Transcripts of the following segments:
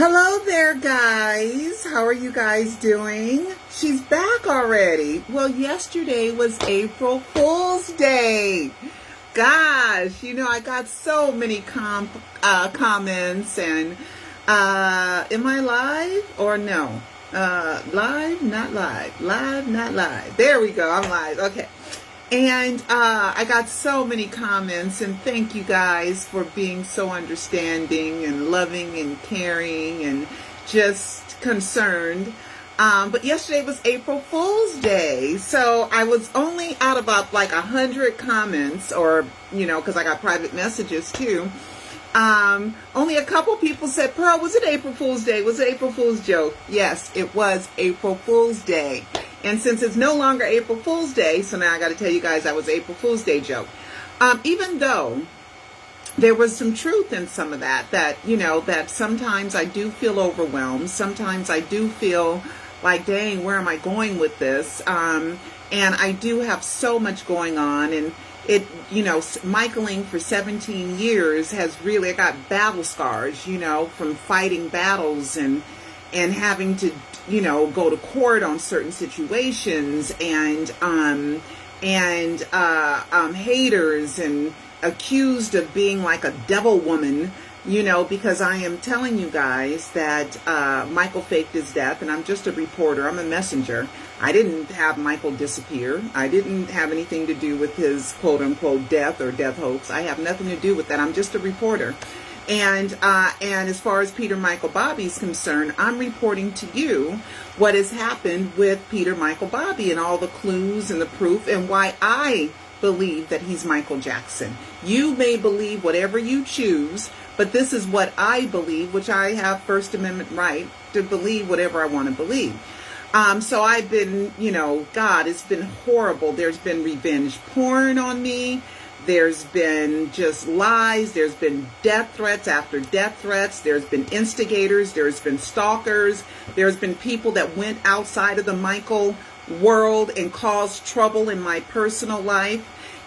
Hello there, guys. How are you guys doing? She's back already. Well, yesterday was April Fool's Day. Gosh, I got so many comments and am I live or no? Live, not live. Live, not live. There we go. I'm live. Okay. And I got so many comments, and thank you guys for being so understanding and loving and caring and just concerned. But yesterday was April Fool's Day, so I was only out about like 100 comments, or, because I got private messages too. Only a couple people said, Pearl, was it April Fool's Day? Was it April Fool's joke? Yes, it was April Fool's Day. And since it's no longer April Fool's Day, so now I got to tell you guys that was April Fool's Day joke. Even though there was some truth in some of that, that sometimes I do feel overwhelmed. Sometimes I do feel like, dang, where am I going with this? And I do have so much going on, and Michaeling for 17 years has really, I got battle scars, from fighting battles and having to, go to court on certain situations and haters and accused of being like a devil woman, because I am telling you guys that Michael faked his death, and I'm just a reporter. I'm a messenger. I didn't have Michael disappear. I didn't have anything to do with his quote unquote death or death hoax. I have nothing to do with that. I'm just a reporter. And as far as Peter Michael Bobby is concerned, I'm reporting to you what has happened with Peter Michael Bobby and all the clues and the proof and why I believe that he's Michael Jackson. You may believe whatever you choose, but this is what I believe, which I have First Amendment right to believe whatever I want to believe. So I've been, God, it's been horrible. There's been revenge porn on me. There's been just lies. There's been death threats after death threats. There's been instigators. There's been stalkers. There's been people that went outside of the Michael world and caused trouble in my personal life.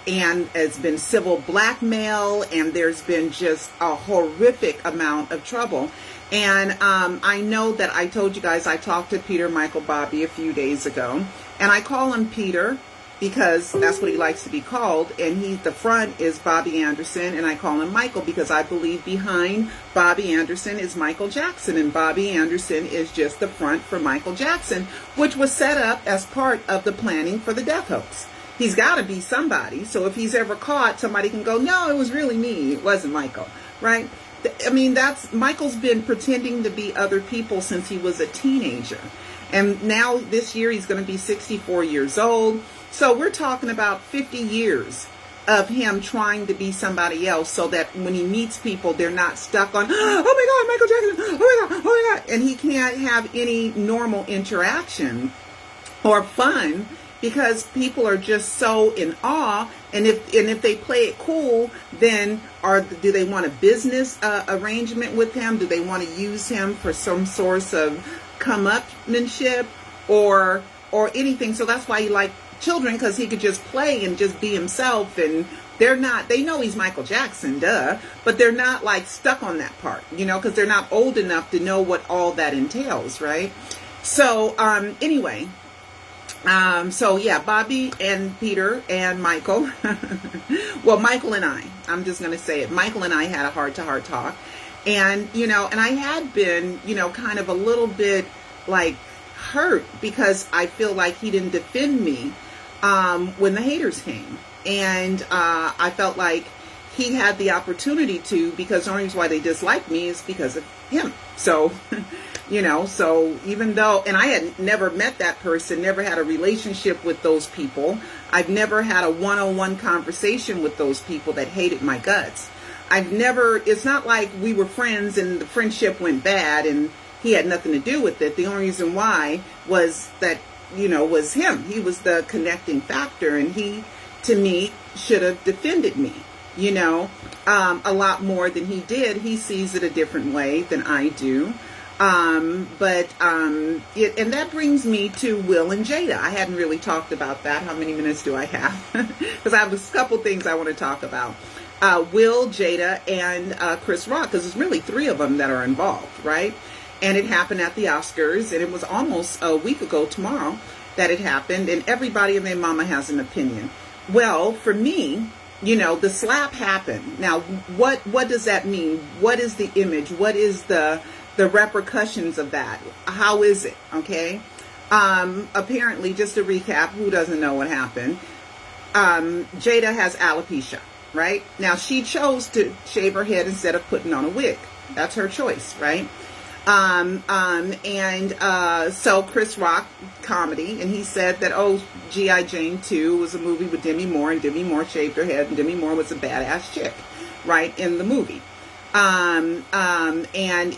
And it's been civil blackmail. And there's been just a horrific amount of trouble. And I know that I told you guys I talked to Peter Michael Bobby a few days ago. And I call him Peter because that's what he likes to be called. And the front is Bobby Anderson, and I call him Michael because I believe behind Bobby Anderson is Michael Jackson, and Bobby Anderson is just the front for Michael Jackson, which was set up as part of the planning for the death hoax. He's got to be somebody, so if he's ever caught, somebody can go, no, it was really me, it wasn't Michael, right? I mean, Michael's been pretending to be other people since he was a teenager. And now this year he's going to be 64 years old. So we're talking about 50 years of him trying to be somebody else so that when he meets people, they're not stuck on, oh my God, Michael Jackson, oh my God, oh my God. And he can't have any normal interaction or fun because people are just so in awe. And if they play it cool, then do they want a business arrangement with him? Do they want to use him for some source of come-upmanship or anything? So that's why he like children, because he could just play and just be himself, and they know he's Michael Jackson, duh, but they're not like stuck on that part, because they're not old enough to know what all that entails, right? So anyway, so yeah, Bobby and Peter and Michael, well, Michael and I'm just going to say it, Michael and I had a heart-to-heart talk, and, and I had been, kind of a little bit like hurt because I feel like he didn't defend me when the haters came. And I felt like he had the opportunity to, because the only reason why they dislike me is because of him. So, so even though, and I had never met that person, never had a relationship with those people. I've never had a one-on-one conversation with those people that hated my guts. It's not like we were friends and the friendship went bad and he had nothing to do with it. The only reason why was that, was him. He was the connecting factor, and he, to me, should have defended me, a lot more than he did. He sees it a different way than I do. And that brings me to Will and Jada. I hadn't really talked about that. How many minutes do I have? Because I have a couple things I want to talk about. Will, Jada, and Chris Rock, because there's really three of them that are involved, right? and it happened at the Oscars, and it was almost a week ago tomorrow that it happened, and everybody and their mama has an opinion. Well, for me, you know, the slap happened. Now, what does that mean? What is the image? What is the repercussions of that? How is it? Okay. Apparently, just to recap, who doesn't know what happened? Jada has alopecia, right? Now, she chose to shave her head instead of putting on a wig. That's her choice, right? So Chris Rock comedy, and he said that, oh, G.I. Jane 2 was a movie with Demi Moore, and Demi Moore shaved her head, and Demi Moore was a badass chick, right, in the movie. And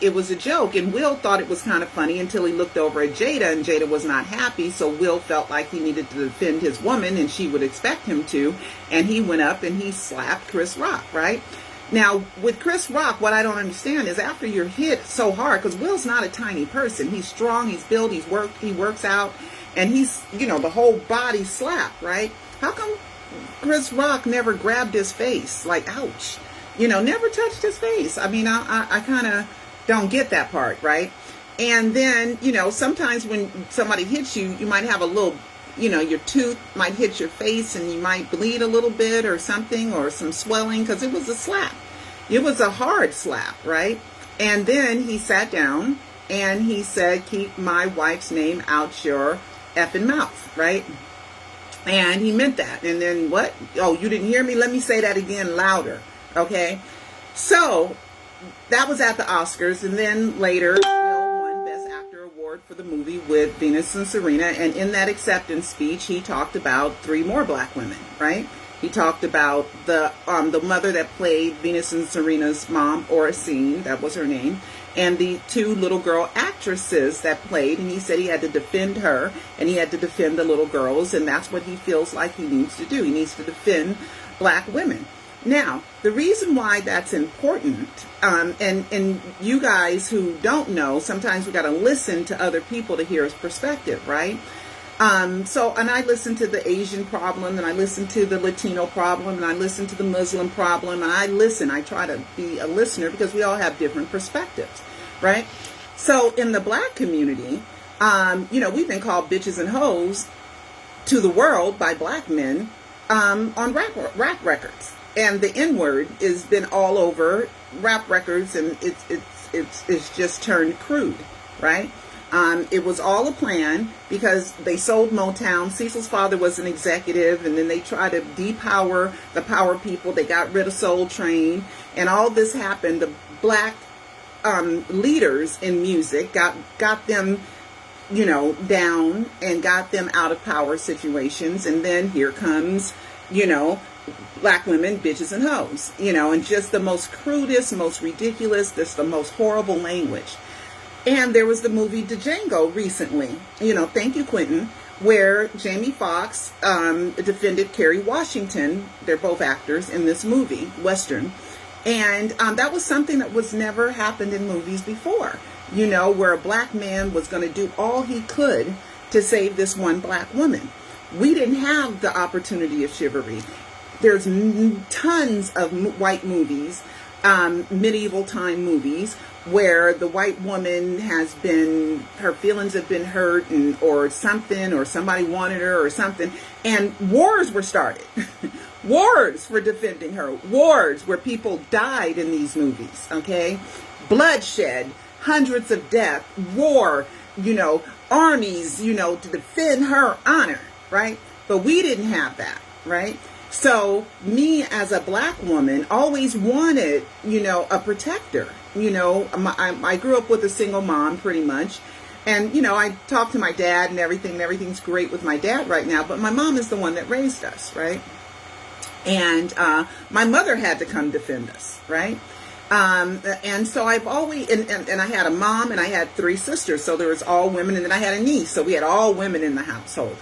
it was a joke, and Will thought it was kind of funny until he looked over at Jada, and Jada was not happy, so Will felt like he needed to defend his woman, and she would expect him to, and he went up and he slapped Chris Rock, right? Now, with Chris Rock, what I don't understand is after you're hit so hard, because Will's not a tiny person. He's strong, he's built, he works out, and he's, you know, the whole body slapped, right? How come Chris Rock never grabbed his face? Like, ouch. You know, never touched his face. I mean, I kind of don't get that part, right? And then, you know, sometimes when somebody hits you, you might have a little, you know, your tooth might hit your face and you might bleed a little bit or something, or some swelling, because it was a slap. It was a hard slap, right? And then he sat down and he said, keep my wife's name out your effing mouth, right? And he meant that. And then what? Oh, you didn't hear me? Let me say that again louder. Okay. So that was at the Oscars. And then later, Will won Best Actor Award for the movie with Venus and Serena. And in that acceptance speech, he talked about 3 more black women, right? He talked about the mother that played Venus and Serena's mom, Oracene, that was her name, and the 2 little girl actresses that played, and he said he had to defend her, and he had to defend the little girls, and that's what he feels like he needs to do. He needs to defend black women. Now, the reason why that's important, and you guys who don't know, sometimes we got to listen to other people to hear his perspective, right? And I listen to the Asian problem, and I listen to the Latino problem, and I listen to the Muslim problem, and I try to be a listener because we all have different perspectives, right? So in the black community, you know, we've been called bitches and hoes to the world by black men, on rap records. And the N-word has been all over rap records, and it's just turned crude, right? It was all a plan because they sold Motown. Cecil's father was an executive, and then they tried to depower the power people. They got rid of Soul Train, and all this happened. The black leaders in music got them, you know, down and got them out of power situations. And then here comes, you know, black women, bitches and hoes, you know, and just the most crudest, most ridiculous, just the most horrible language. And there was the movie Django recently, you know, thank you, Quentin, where Jamie Foxx defended Kerry Washington. They're both actors in this movie, Western. And that was something that was never happened in movies before, you know, where a black man was going to do all he could to save this one black woman. We didn't have the opportunity of chivalry. There's tons of white movies, medieval time movies, where the white woman has been, her feelings have been hurt, and or something, or somebody wanted her or something, and wars were started. Wars for defending her. Wars where people died in these movies, okay? Bloodshed, hundreds of deaths, war, you know, armies, you know, to defend her honor, right? But we didn't have that, right? So me as a black woman always wanted, you know, a protector. You know, I grew up with a single mom pretty much. And, you know, I talk to my dad and everything's great with my dad right now. But my mom is the one that raised us, right? And my mother had to come defend us, right? And so I've always, and I had a mom and I had 3 sisters. So there was all women, and then I had a niece. So we had all women in the household.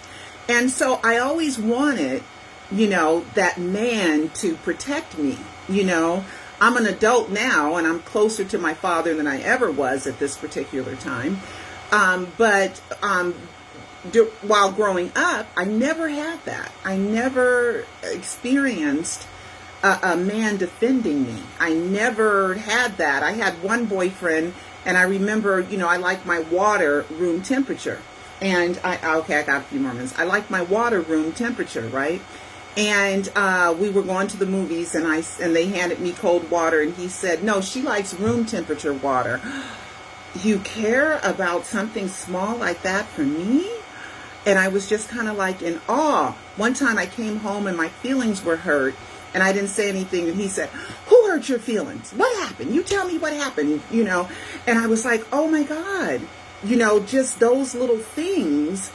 And so I always wanted, you know, that man to protect me. You know, I'm an adult now, and I'm closer to my father than I ever was at this particular time. But while growing up, I never had that. I never experienced a man defending me. I never had that. I had one boyfriend, And I remember, I like my water room temperature. And I got a few more minutes. I like my water room temperature, right? And we were going to the movies, and they handed me cold water, and he said, no, she likes room temperature water. You care about something small like that for me? And I was just kind of like in awe. One time I came home and my feelings were hurt, and I didn't say anything, and he said, who hurt your feelings? What happened? You tell me what happened, And I was like, oh my God, just those little things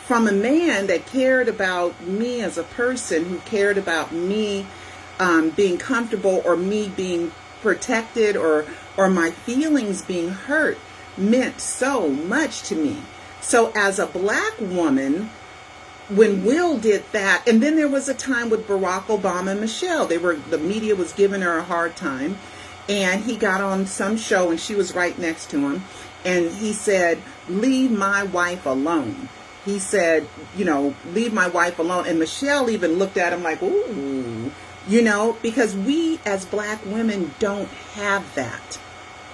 from a man that cared about me as a person, who cared about me being comfortable, or me being protected, or my feelings being hurt, meant so much to me. So as a black woman, when Will did that, and then there was a time with Barack Obama and Michelle, the media was giving her a hard time, and he got on some show and she was right next to him, and he said, leave my wife alone. He said, leave my wife alone. And Michelle even looked at him like, ooh, because we as black women don't have that.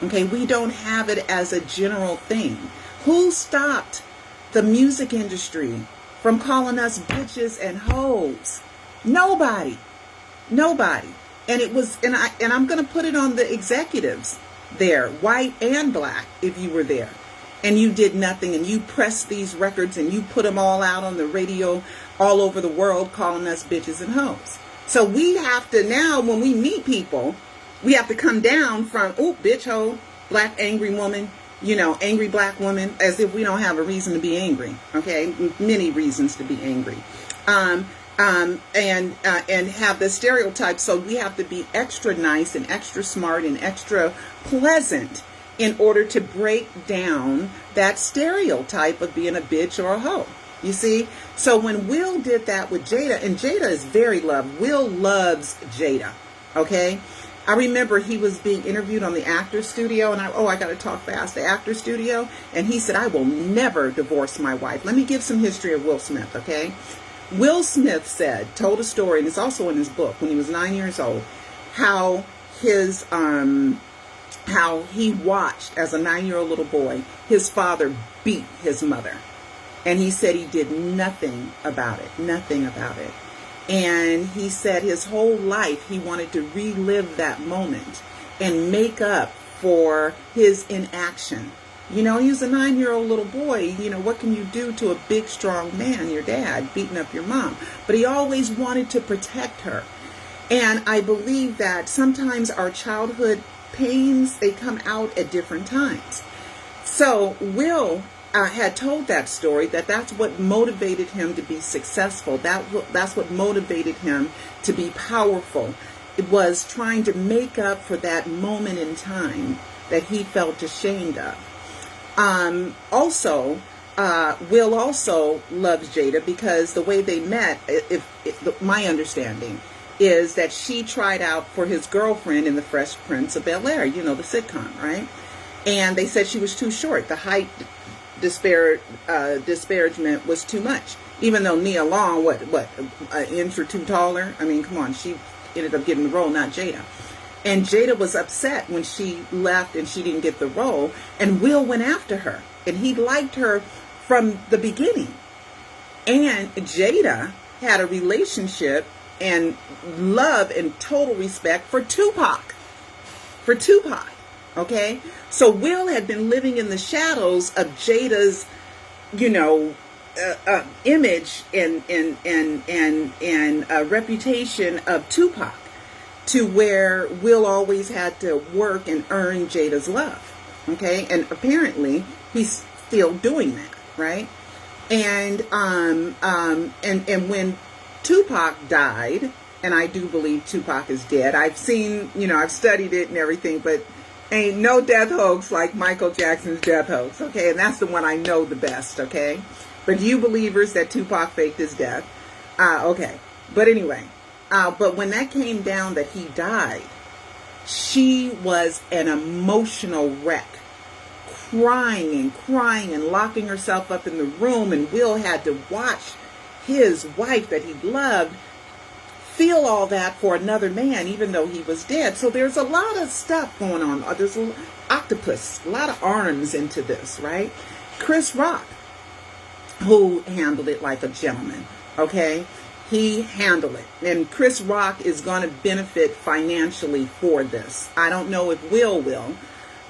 Okay, we don't have it as a general thing. Who stopped the music industry from calling us bitches and hoes? Nobody. And it was, and I'm going to put it on the executives there, white and black, if you were there. And you did nothing, and you pressed these records and you put them all out on the radio all over the world calling us bitches and hoes. So we have to now, when we meet people, we have to come down from, oh, bitch, hoe, black angry woman, angry black woman, as if we don't have a reason to be angry. Okay, many reasons to be angry, and have the stereotype. So we have to be extra nice and extra smart and extra pleasant in order to break down that stereotype of being a bitch or a hoe. You see? So when Will did that with Jada, and Jada is very loved. Will loves Jada. Okay? I remember he was being interviewed on the Actors Studio, and I got to talk fast, the Actors Studio, and he said, I will never divorce my wife. Let me give some history of Will Smith, okay? Will Smith told a story, and it's also in his book, when he was 9 years old, how he watched, as a 9-year-old little boy, his father beat his mother. And he said he did nothing about it. And he said his whole life he wanted to relive that moment and make up for his inaction. He was a 9-year-old little boy. What can you do to a big, strong man, your dad, beating up your mom? But he always wanted to protect her. And I believe that sometimes our childhood pains, they come out at different times. So Will had told that story, that's what motivated him to be successful. That's what motivated him to be powerful. It was trying to make up for that moment in time that he felt ashamed of. Will also loves Jada because the way they met, my understanding is that she tried out for his girlfriend in The Fresh Prince of Bel-Air, the sitcom, right? And they said she was too short. The height disparagement was too much. Even though Nia Long, an inch or two taller? I mean, come on, she ended up getting the role, not Jada. And Jada was upset when she left and she didn't get the role. And Will went after her. And he liked her from the beginning. And Jada had a relationship and love and total respect for Tupac. Okay? So Will had been living in the shadows of Jada's, image and reputation of Tupac, to where Will always had to work and earn Jada's love. Okay? And apparently he's still doing that, right? And when Tupac died, and I do believe Tupac is dead. I've seen, I've studied it and everything, but ain't no death hoax like Michael Jackson's death hoax, okay? And that's the one I know the best, okay? But you believers that Tupac faked his death, okay. But anyway, but when that came down that he died, she was an emotional wreck, crying and locking herself up in the room, and Will had to watch his wife that he loved feel all that for another man, even though he was dead. So there's a lot of stuff going on. There's an octopus, a lot of arms into this, right? Chris Rock, who handled it like a gentleman, okay? He handled it. And Chris Rock is going to benefit financially for this. I don't know if Will,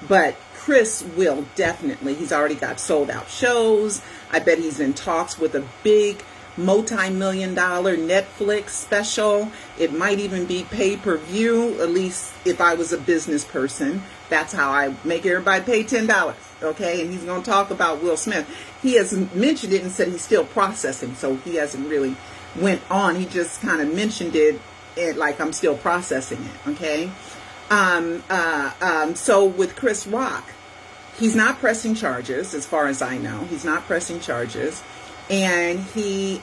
but Chris will definitely. He's already got sold out shows. I bet he's in talks with a big multi-million-dollar Netflix special. It might even be pay-per-view, at least if I was a business person. That's how I make everybody pay $10, okay? And he's going to talk about Will Smith. He has mentioned it and said he's still processing, so he hasn't really went on. He just kind of mentioned it like I'm still processing it, okay? So with Chris Rock, he's not pressing charges, as far as I know. He's not pressing charges. And he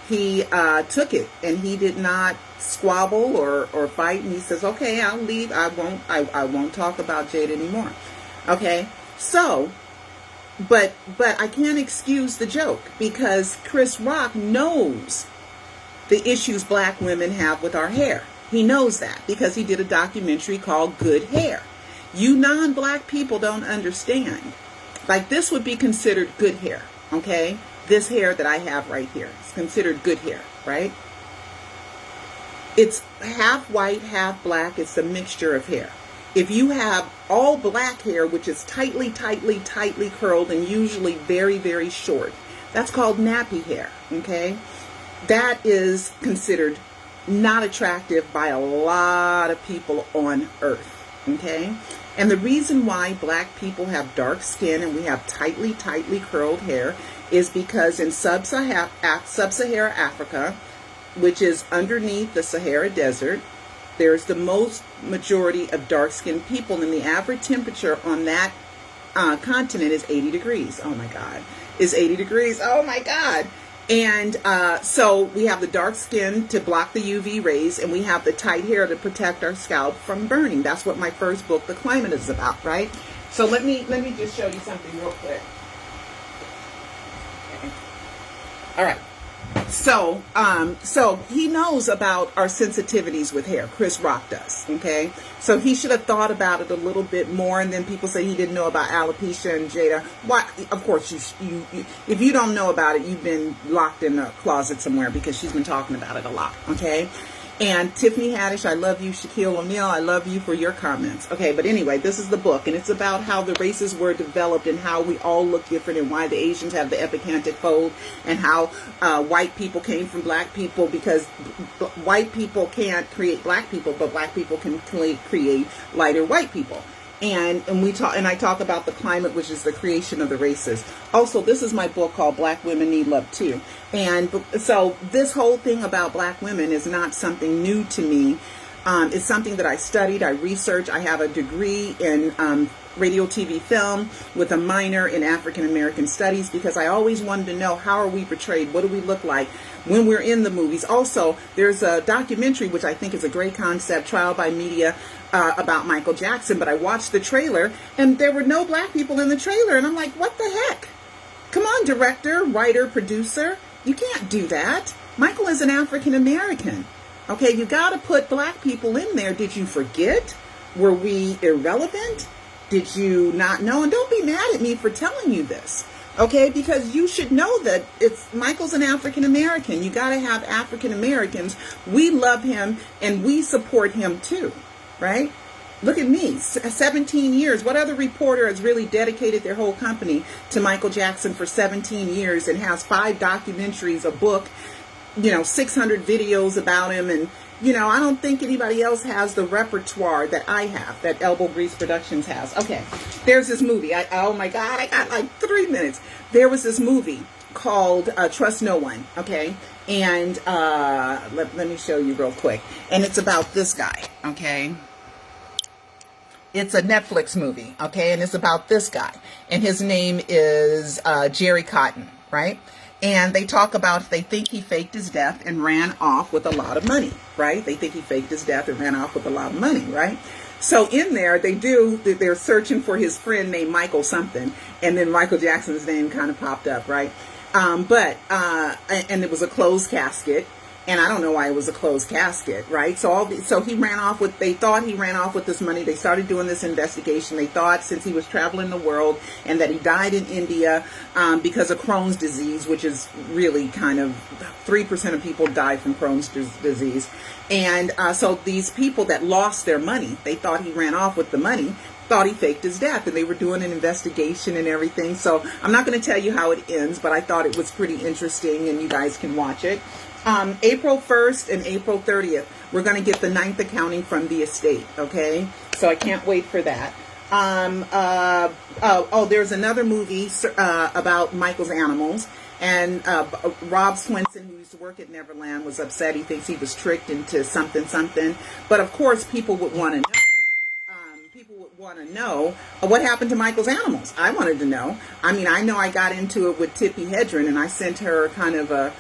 took it, and he did not squabble or fight. And he says, "Okay, I'll leave. I won't talk about Jade anymore." Okay, so, but I can't excuse the joke, because Chris Rock knows the issues black women have with our hair. He knows that because he did a documentary called Good Hair. You non-black people don't understand. Like, this would be considered good hair. Okay, this hair that I have right here is considered good hair, right? It's half white, half black. It's a mixture of hair. If you have all black hair, which is tightly curled and usually very, very short, that's called nappy hair, okay? That is considered not attractive by a lot of people on earth, okay? And the reason why black people have dark skin and we have tightly curled hair is because in sub-Saharan Africa, which is underneath the Sahara Desert, there's the most majority of dark-skinned people, and the average temperature on that continent is 80 degrees. Oh my God. Is 80 degrees. Oh my God. And so we have the dark skin to block the UV rays, and we have the tight hair to protect our scalp from burning. That's what my first book, The Climate, is about, right? So let me just show you something real quick. Okay. All right. So he knows about our sensitivities with hair. Chris Rock does, okay? So he should have thought about it a little bit more. And then people say he didn't know about alopecia and Jada. Why? Of course, you if you don't know about it, you've been locked in a closet somewhere, because she's been talking about it a lot, okay? And Tiffany Haddish, I love you. Shaquille O'Neal, I love you for your comments. Okay, but anyway, this is the book, and it's about how the races were developed and how we all look different, and why the Asians have the epicantic fold, and how white people came from black people, because white people can't create black people, but black people can create lighter white people. And I talk about the climate, which is the creation of the races. Also, this is my book called Black Women Need Love Too. And so this whole thing about black women is not something new to me. It's something that I studied, I researched. I have a degree in radio, TV, film with a minor in African American studies, because I always wanted to know, how are we portrayed? What do we look like when we're in the movies? Also, there's a documentary, which I think is a great concept, Trial by Media, about Michael Jackson. But I watched the trailer, and there were no black people in the trailer. And I'm like, what the heck? Come on, director, writer, producer. You can't do that. Michael is an African American. Okay, you got to put black people in there. Did you forget? Were we irrelevant? Did you not know? And don't be mad at me for telling you this, okay? Because you should know that Michael's an African American. You got to have African Americans. We love him and we support him too, right? Look at me, 17 years. What other reporter has really dedicated their whole company to Michael Jackson for 17 years and has 5 documentaries, a book, 600 videos about him? And, I don't think anybody else has the repertoire that I have, that Elbow Grease Productions has. Okay, there's this movie. Oh my God, I got like 3 minutes. There was this movie called Trust No One, okay? And let me show you real quick. And it's about this guy, okay? It's a Netflix movie, okay? And it's about this guy. And his name is Jerry Cotton, right? And they talk about, they think he faked his death and ran off with a lot of money, right? They think he faked his death and ran off with a lot of money, right? So in there, they're searching for his friend named Michael something. And then Michael Jackson's name kind of popped up, right? And it was a closed casket. And I don't know why it was a closed casket, right? So he ran off with, they thought he ran off with this money. They started doing this investigation. They thought since he was traveling the world and that he died in India because of Crohn's disease, which is really kind of 3% of people die from Crohn's disease. And so these people that lost their money, they thought he ran off with the money, thought he faked his death, and they were doing an investigation and everything. So I'm not going to tell you how it ends, but I thought it was pretty interesting, and you guys can watch it. April 1st and April 30th, we're going to get the 9th accounting from the estate, okay? So I can't wait for that. There's another movie about Michael's animals, and Rob Swinson, who used to work at Neverland, was upset. He thinks he was tricked into something. But of course, people would want to know. People would want to know what happened to Michael's animals. I wanted to know. I mean, I know I got into it with Tippi Hedren, and I sent her kind of a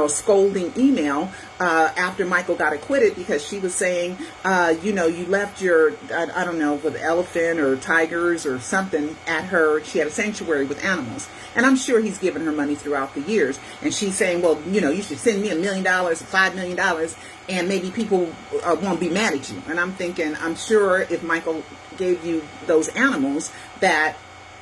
scolding email after Michael got acquitted, because she was saying, you left your, I don't know, with elephant or tigers or something at her. She had a sanctuary with animals. And I'm sure he's given her money throughout the years. And she's saying, well, you should send me $1 million or $5 million, and maybe people won't be mad at you. And I'm thinking, I'm sure if Michael gave you those animals that,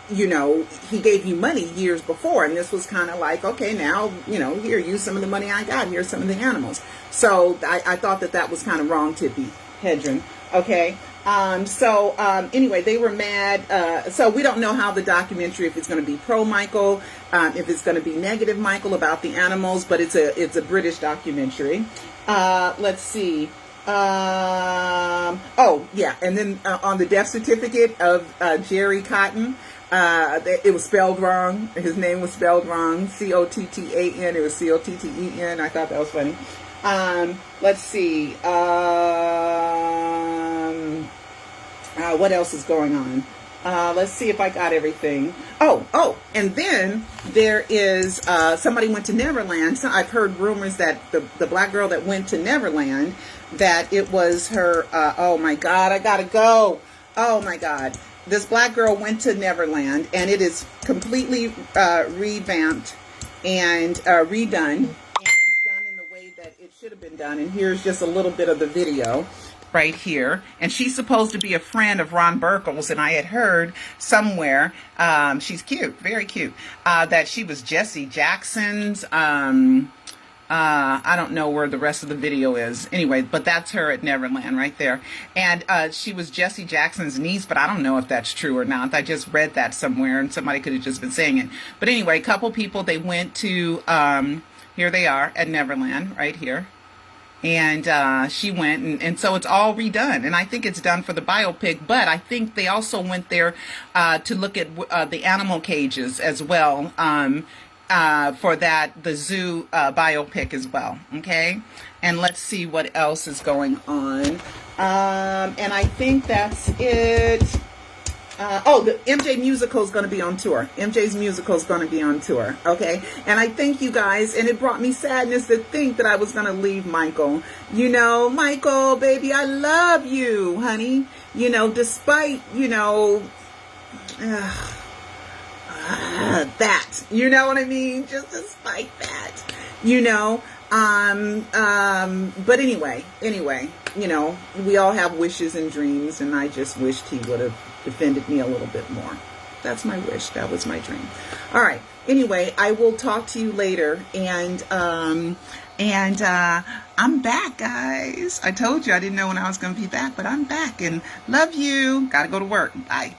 he gave you money years before, and this was kind of like, okay, now, here, use some of the money I got, here's some of the animals. So I thought that was kind of wrong, Tippi Hedren. Okay. Anyway, they were mad. So we don't know how the documentary, if it's going to be pro Michael, if it's going to be negative Michael about the animals, but it's a British documentary. Let's see. And then on the death certificate of Jerry Cotton, it was spelled wrong. His name was spelled wrong. Cottan. It was Cotten. I thought that was funny. Let's see. What else is going on? Let's see if I got everything. And then there is somebody went to Neverland. So I've heard rumors that the black girl that went to Neverland, that it was her. Oh my God, I gotta go. Oh my God. This black girl went to Neverland, and it is completely revamped and redone. And it's done in the way that it should have been done. And here's just a little bit of the video right here. And she's supposed to be a friend of Ron Burkle's, and I had heard somewhere, she's cute, very cute, that she was Jesse Jackson's, I don't know where the rest of the video is. Anyway, but that's her at Neverland right there. And she was Jesse Jackson's niece, but I don't know if that's true or not. I just read that somewhere, and somebody could have just been saying it. But anyway, a couple people, they went to, here they are at Neverland right here. And she went, and so it's all redone. And I think it's done for the biopic, but I think they also went there to look at the animal cages as well, for the zoo biopic as well. Okay, and let's see what else is going on. And I think that's it. The MJ musical is going to be on tour. MJ's musical is going to be on tour. Okay. And I thank you guys. And it brought me sadness to think that I was going to leave Michael. Michael, baby, I love you, honey. Despite, that, you know what I mean? Just despite that, but anyway, we all have wishes and dreams, and I just wished he would have defended me a little bit more. That's my wish. That was my dream. All right. Anyway, I will talk to you later, and I'm back, guys. I told you I didn't know when I was going to be back, but I'm back, and love you. Gotta go to work. Bye.